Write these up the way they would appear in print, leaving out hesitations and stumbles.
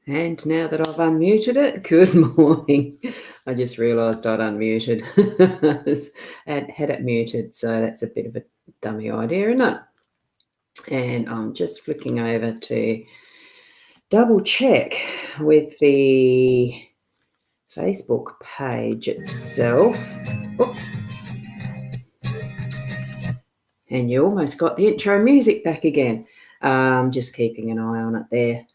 And now that I've unmuted it, good morning. I just realised I'd unmuted and had it muted, so that's a bit of a dummy idea, isn't it? And I'm just flicking over to double check with the Facebook page itself. Oops. And you almost got the intro music back again. Just keeping an eye on it there.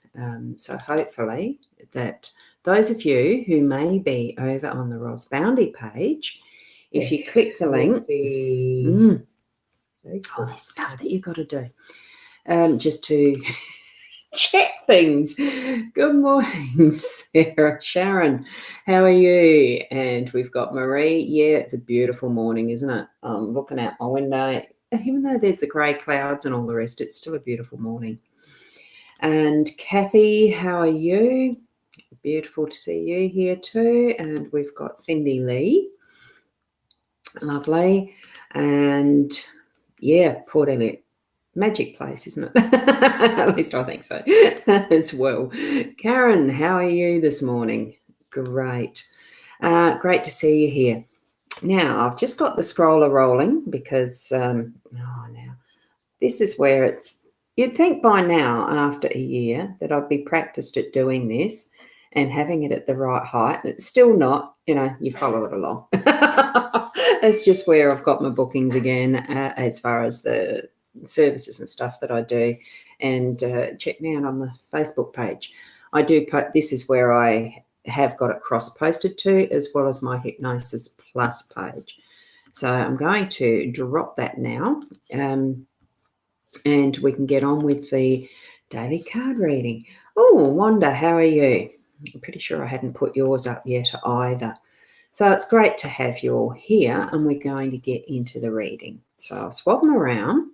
So hopefully that those of you who may be over on the Boundy page, if you click the link, there's stuff that you've got to do just to check things. Good morning, Sarah. Sharon, how are you? And we've got Marie. Yeah, it's a beautiful morning, isn't it? I'm looking out my window. Even though there's the grey clouds and all the rest, it's still a beautiful morning. And Kathy, how are you? Beautiful to see you here too. And we've got Cindy Lee. Lovely. And yeah, Port Elliot. Magic place, isn't it? At least I think so as well. Karen, how are you this morning? Great. Great to see you here. Now, I've just got the scroller rolling because, now, this is where it's, you'd think by now, after a year, that I'd be practiced at doing this and having it at the right height. It's still not, you follow it along. It's just where I've got my bookings again as far as the services and stuff that I do. And check me out on the Facebook page. I do put, this is where I have got it cross-posted to, as well as my Hypnosis Plus page. So I'm going to drop that now, and we can get on with the daily card reading. Oh, Wanda, how are you? I'm pretty sure I hadn't put yours up yet either. So it's great to have you all here, and we're going to get into the reading. So I'll swap them around,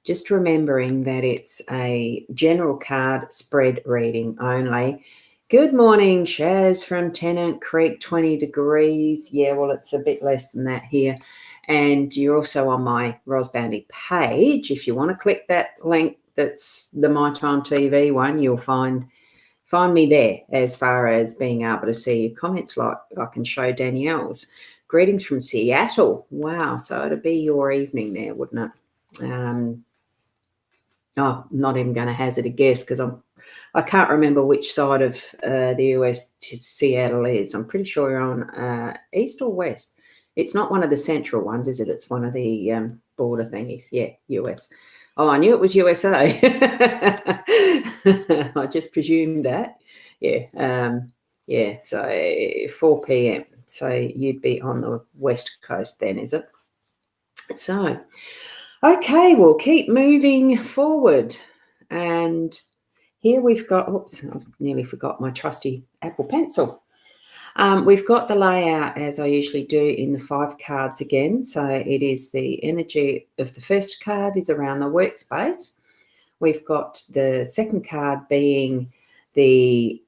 just remembering that it's a general card spread reading only. Good morning, Shaz from Tennant Creek, 20 degrees. Yeah, well, it's a bit less than that here. And you're also on my Boundy page. If you want to click that link, that's the My Time TV one, you'll find me there as far as being able to see your comments, like I can show Danielle's. Greetings from Seattle. Wow, so it'd be your evening there, wouldn't it? I'm not even going to hazard a guess because I can't remember which side of the US Seattle is. I'm pretty sure you're on east or west. It's not one of the central ones, is it? It's one of the border thingies. Yeah, US. Oh, I knew it was USA. I just presumed that. Yeah. Yeah, so 4 p.m. So you'd be on the west coast then, is it? So, okay, we'll keep moving forward. And here we've got, oops, I've nearly forgot my trusty Apple Pencil. We've got the layout as I usually do in the 5 cards again. So it is the energy of the first card is around the workspace. We've got the second card being the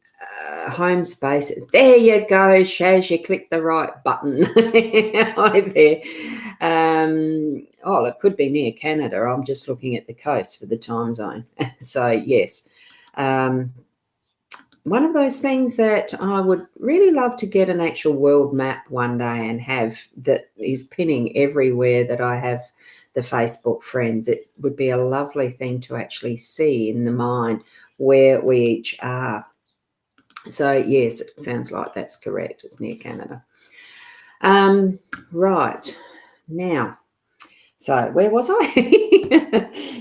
home space. There you go, Shaz, you clicked the right button. Hi there. Oh, it could be near Canada. I'm just looking at the coast for the time zone. So, yes. One of those things that I would really love to get an actual world map one day and have that is pinning everywhere that I have the Facebook friends. It would be a lovely thing to actually see in the mind where we each are. So, yes, it sounds like that's correct. It's near Canada. Right. Now, so where was I?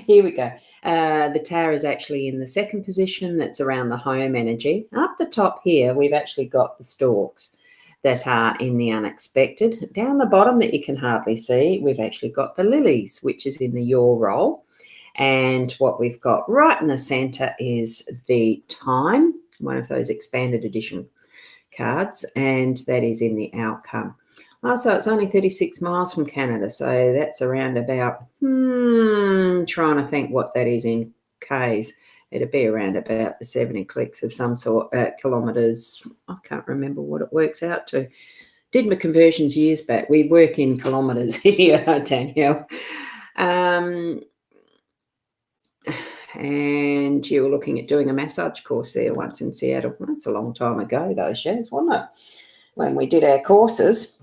Here we go. The tower is actually in the second position. That's around the home energy. Up the top here, we've actually got the storks that are in the unexpected. Down the bottom that you can hardly see, we've actually got the lilies, which is in the your role. And what we've got right in the center is the time, one of those expanded edition cards, and that is in the outcome. Oh, so it's only 36 miles from Canada, so that's around about, trying to think what that is in Ks. It'd be around about the 70 clicks of some sort, kilometres. I can't remember what it works out to. Did my conversions years back. We work in kilometres here, Danielle. and you were looking at doing a massage course there once in Seattle. That's a long time ago, though, Shaz, wasn't it? When we did our courses.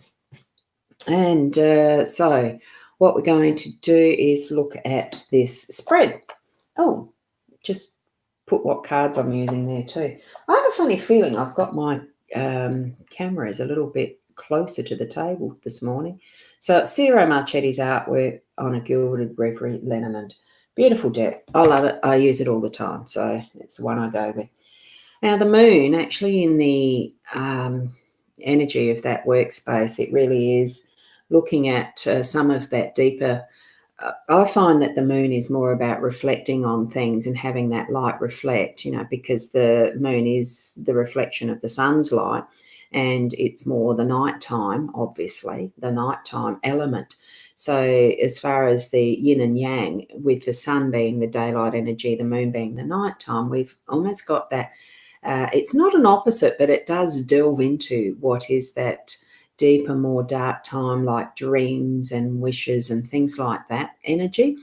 And so what we're going to do is look at this spread. Oh, just put what cards I'm using there too. I have a funny feeling I've got my cameras a little bit closer to the table this morning. So it's Ciro Marchetti's artwork on a gilded Reverie Lenormand. Beautiful deck. I love it. I use it all the time. So it's the one I go with. Now the moon, actually in the energy of that workspace, it really is looking at some of that deeper. I find that the moon is more about reflecting on things and having that light reflect, because the moon is the reflection of the sun's light, and it's more the nighttime, obviously, the nighttime element. So as far as the yin and yang, with the sun being the daylight energy, the moon being the nighttime, we've almost got that. It's not an opposite, but it does delve into what is that deeper, more dark time, like dreams and wishes and things like that energy.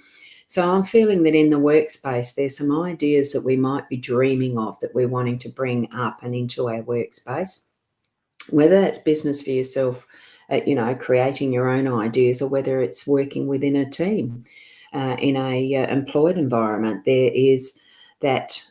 So I'm feeling that in the workspace, there's some ideas that we might be dreaming of that we're wanting to bring up and into our workspace, whether that's business for yourself, creating your own ideas, or whether it's working within a team, in a employed environment. There is that,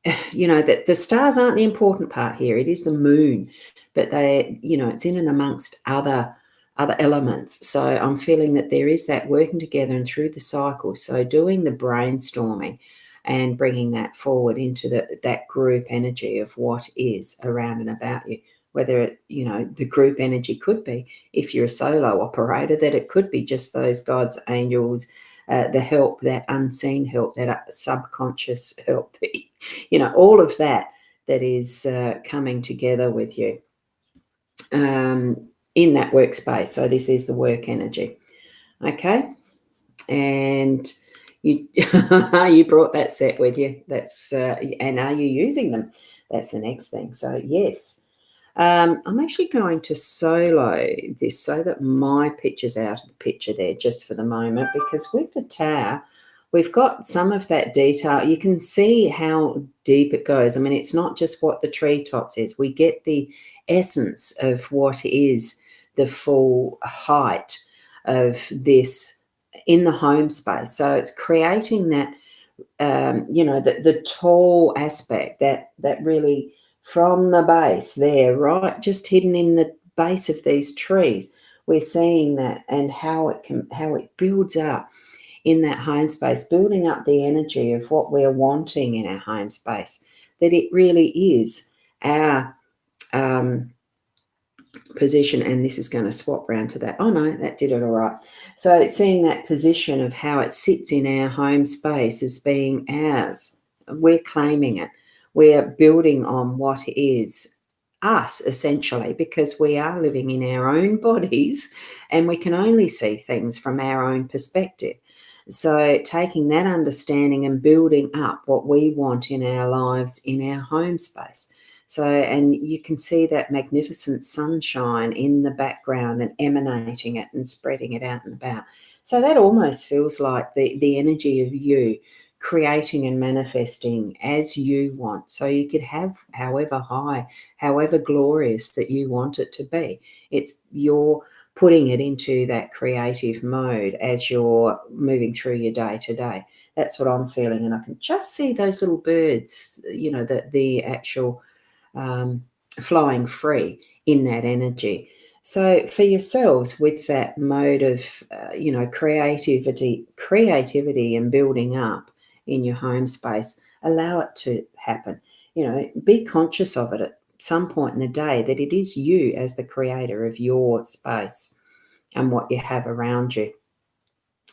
that the stars aren't the important part here. It is the moon, but it's in and amongst other elements. So I'm feeling that there is that working together and through the cycle. So doing the brainstorming and bringing that forward into that group energy of what is around and about you. Whether it, the group energy could be, if you're a solo operator, that it could be just those gods, angels, the help, that unseen help, that subconscious help, all of that is coming together with you in that workspace. So this is the work energy. Okay. And you you brought that set with you. That's and are you using them? That's the next thing. So yes. I'm actually going to solo this so that my picture's out of the picture there just for the moment, because with the tower, we've got some of that detail. You can see how deep it goes. I mean, it's not just what the treetops is. We get the essence of what is the full height of this in the home space. So it's creating that, the tall aspect, that really from the base there, right, just hidden in the base of these trees. We're seeing that, and how it builds up in that home space, building up the energy of what we're wanting in our home space, that it really is our position. And this is going to swap round to that. Oh no, that did it all right. So it's seeing that position of how it sits in our home space as being ours. We're claiming it. We're building on what is us, essentially, because we are living in our own bodies and we can only see things from our own perspective. So taking that understanding and building up what we want in our lives, in our home space. So, and you can see that magnificent sunshine in the background and emanating it and spreading it out and about. So that almost feels like the energy of you creating and manifesting as you want. So you could have however high, however glorious that you want it to be. It's you're putting it into that creative mode as you're moving through your day to day. That's what I'm feeling. And I can just see those little birds, the actual flying free in that energy. So for yourselves, with that mode of, creativity and building up in your home space, allow it to happen. Be conscious of it at some point in the day, that it is you as the creator of your space and what you have around you.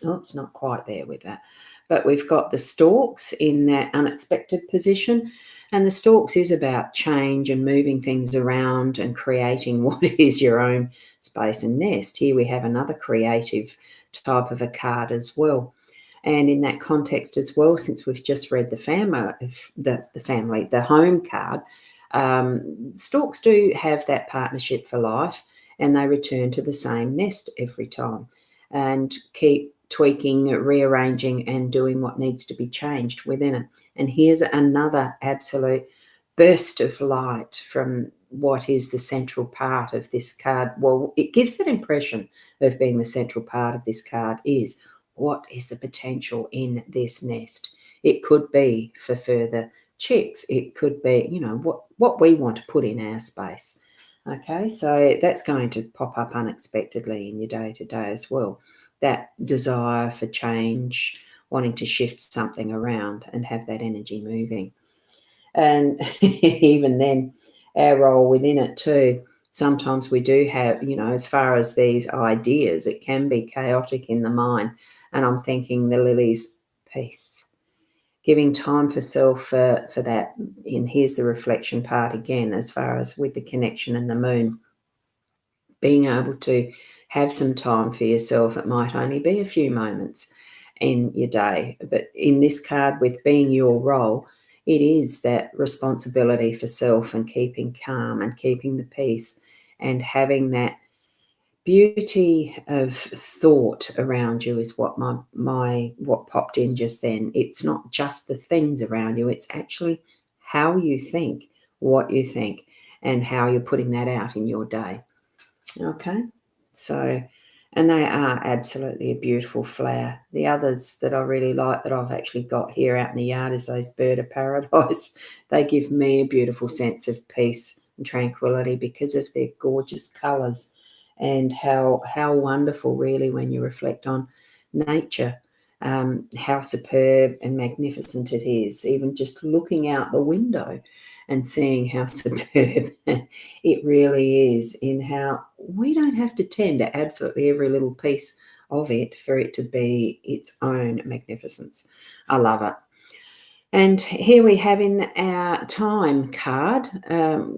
Oh, it's not quite there with that. But we've got the stalks in that unexpected position. And the stalks is about change and moving things around and creating what is your own space and nest. Here we have another creative type of a card as well. And in that context as well, since we've just read the home card, stalks do have that partnership for life, and they return to the same nest every time and keep tweaking, rearranging, and doing what needs to be changed within it. And here's another absolute burst of light from what is the central part of this card. Well, it gives that impression of being the central part of this card is what is the potential in this nest. It could be for further chicks. It could be, what we want to put in our space. Okay, so that's going to pop up unexpectedly in your day-to-day as well. That desire for change, wanting to shift something around and have that energy moving. And even then, our role within it too, sometimes we do have, as far as these ideas, it can be chaotic in the mind. And I'm thinking the lilies, peace, giving time for self for that. And here's the reflection part again, as far as with the connection and the moon, being able to have some time for yourself. It might only be a few moments in your day, but in this card, with being your role, it is that responsibility for self and keeping calm and keeping the peace and having that beauty of thought around you is what what popped in just then. It's not just the things around you, it's actually how you think, what you think, and how you're putting that out in your day. Okay, so, and they are absolutely a beautiful flower. The others that I really like that I've actually got here out in the yard is those bird of paradise. They give me a beautiful sense of peace and tranquility because of their gorgeous colours and how wonderful really when you reflect on nature, how superb and magnificent it is, even just looking out the window and seeing how superb it really is, in how we don't have to tend to absolutely every little piece of it for it to be its own magnificence. I love it. And here we have in our time card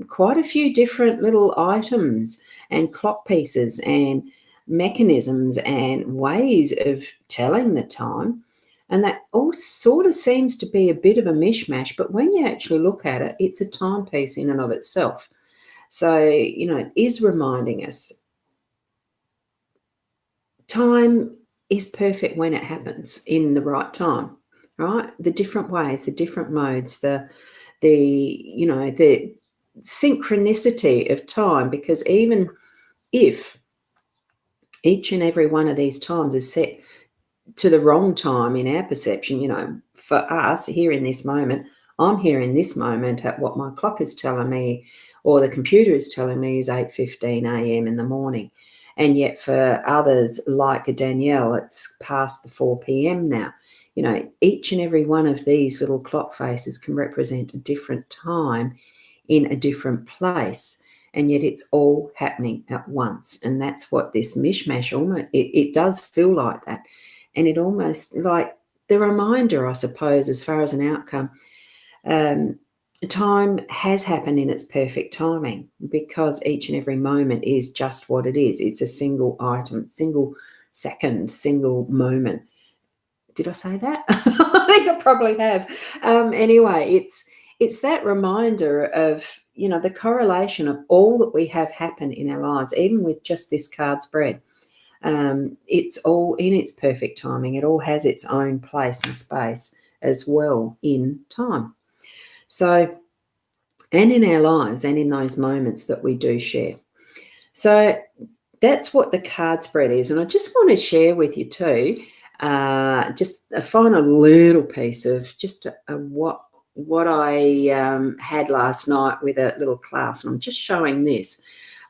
quite a few different little items and clock pieces and mechanisms and ways of telling the time. And that all sort of seems to be a bit of a mishmash, but when you actually look at it, it's a timepiece in and of itself. So, it is reminding us time is perfect when it happens in the right time, right? The different ways, the different modes, the synchronicity of time, because even if each and every one of these times is set to the wrong time in our perception, for us here in this moment, I'm here in this moment at what my clock is telling me or the computer is telling me is 8:15 a.m. in the morning. And yet for others like Danielle, it's past the 4 p.m. now. Each and every one of these little clock faces can represent a different time in a different place. And yet it's all happening at once. And that's what this mishmash almost, it does feel like that. And it almost like the reminder, I suppose, as far as an outcome, time has happened in its perfect timing because each and every moment is just what it is. It's a single item, single second, single moment. Did I say that? I think I probably have. Anyway, it's that reminder of, the correlation of all that we have happen in our lives, even with just this card spread. It's all in its perfect timing. It all has its own place and space as well in time. So, and in our lives and in those moments that we do share. So that's what the card spread is. And I just want to share with you too, just a final little piece of just what I had last night with a little class. And I'm just showing this.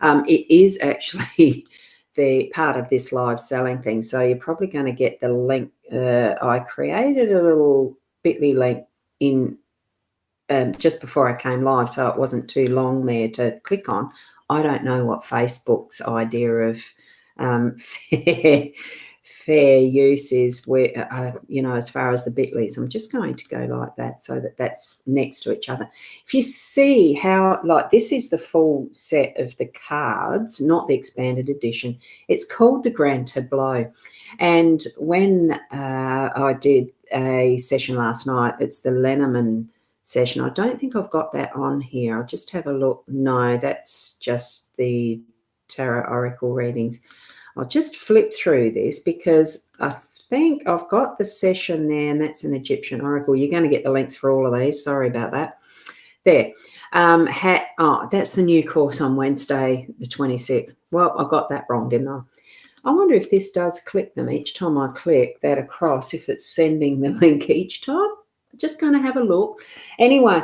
It is actually the part of this live selling thing. So you're probably going to get the link. I created a little bit.ly link in just before I came live, so it wasn't too long there to click on. I don't know what Facebook's idea of fair use is, where as far as the bit.lys. I'm just going to go like that so that that's next to each other. If you see how, like, this is the full set of the cards, not the expanded edition. It's called the Grand Tableau. And when I did a session last night, it's the Lenormand session. I don't think I've got that on here. I'll just have a look. No, that's just the Tarot Oracle readings. I'll just flip through this because I think I've got the session there, and that's an Egyptian oracle. You're going to get the links for all of these. Sorry about that. There. That's the new course on Wednesday, the 26th. Well, I got that wrong, didn't I? I wonder if this does click them each time I click that across, if it's sending the link each time. Just going to have a look. Anyway,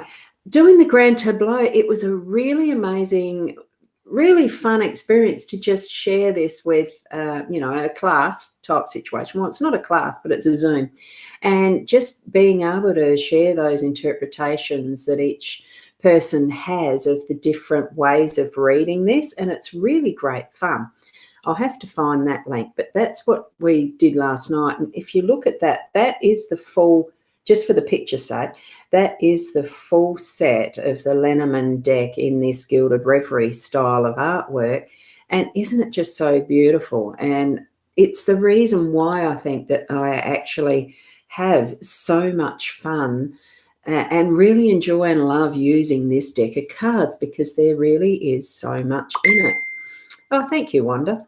doing the grand tableau, it was a really amazing, really fun experience to just share this with, a class type situation. Well, it's not a class, but it's a Zoom. And just being able to share those interpretations that each person has of the different ways of reading this. And it's really great fun. I'll have to find that link, but that's what we did last night. And if you look at that, that is the full, just for the picture's sake, that is the full set of the Lenormand deck in this Gilded Reverie style of artwork. And isn't it just so beautiful? And it's the reason why I think that I actually have so much fun and really enjoy and love using this deck of cards, because there really is so much in it. Oh, thank you, Wanda.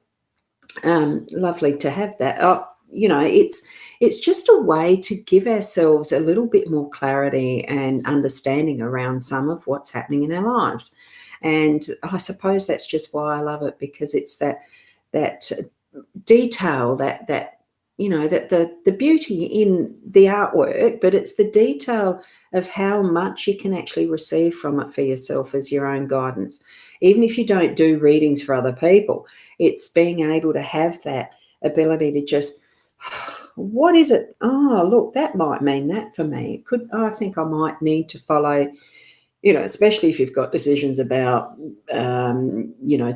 Lovely to have that. It's just a way to give ourselves a little bit more clarity and understanding around some of what's happening in our lives. And I suppose that's just why I love it, because it's that detail, that the beauty in the artwork, but it's the detail of how much you can actually receive from it for yourself as your own guidance. Even if you don't do readings for other people, it's being able to have that ability to just, what is it? Oh, look, that might mean that for me. I think I might need to follow, especially if you've got decisions about,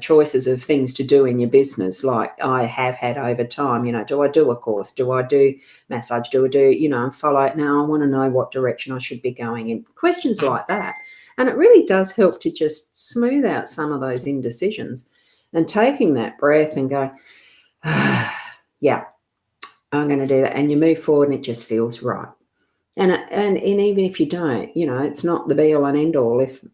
choices of things to do in your business, like I have had over time. Do I do a course? Do I do massage? Do I do, and follow it? Now I want to know what direction I should be going in. Questions like that. And it really does help to just smooth out some of those indecisions, and taking that breath and go, yeah, I'm going to do that. And you move forward and it just feels right. And even if you don't, it's not the be all and end all if,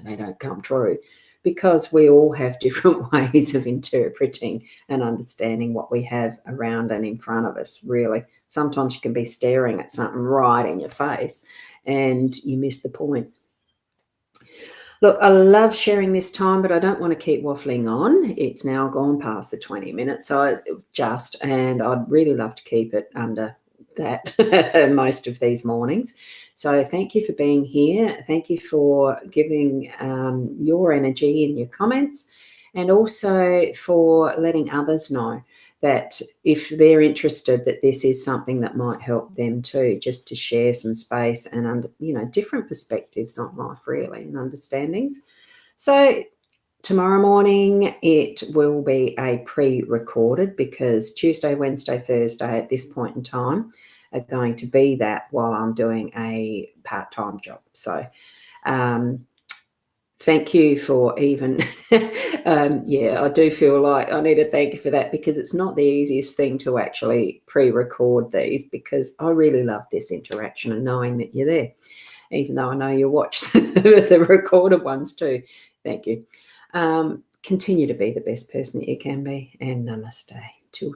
they don't come true, because we all have different ways of interpreting and understanding what we have around and in front of us, really. Sometimes you can be staring at something right in your face and you miss the point. Look, I love sharing this time, but I don't want to keep waffling on. It's now gone past the 20 minutes, and I'd really love to keep it under that most of these mornings. So thank you for being here. Thank you for giving your energy in your comments, and also for letting others know that if they're interested, that this is something that might help them too, just to share some space and different perspectives on life, really, and understandings. So tomorrow morning it will be a pre-recorded, because Tuesday, Wednesday, Thursday at this point in time are going to be that while I'm doing a part-time job. So thank you for even, I do feel like I need to thank you for that, because it's not the easiest thing to actually pre-record these, because I really love this interaction and knowing that you're there, even though I know you watch the recorded ones too. Thank you. Continue to be the best person that you can be, and namaste.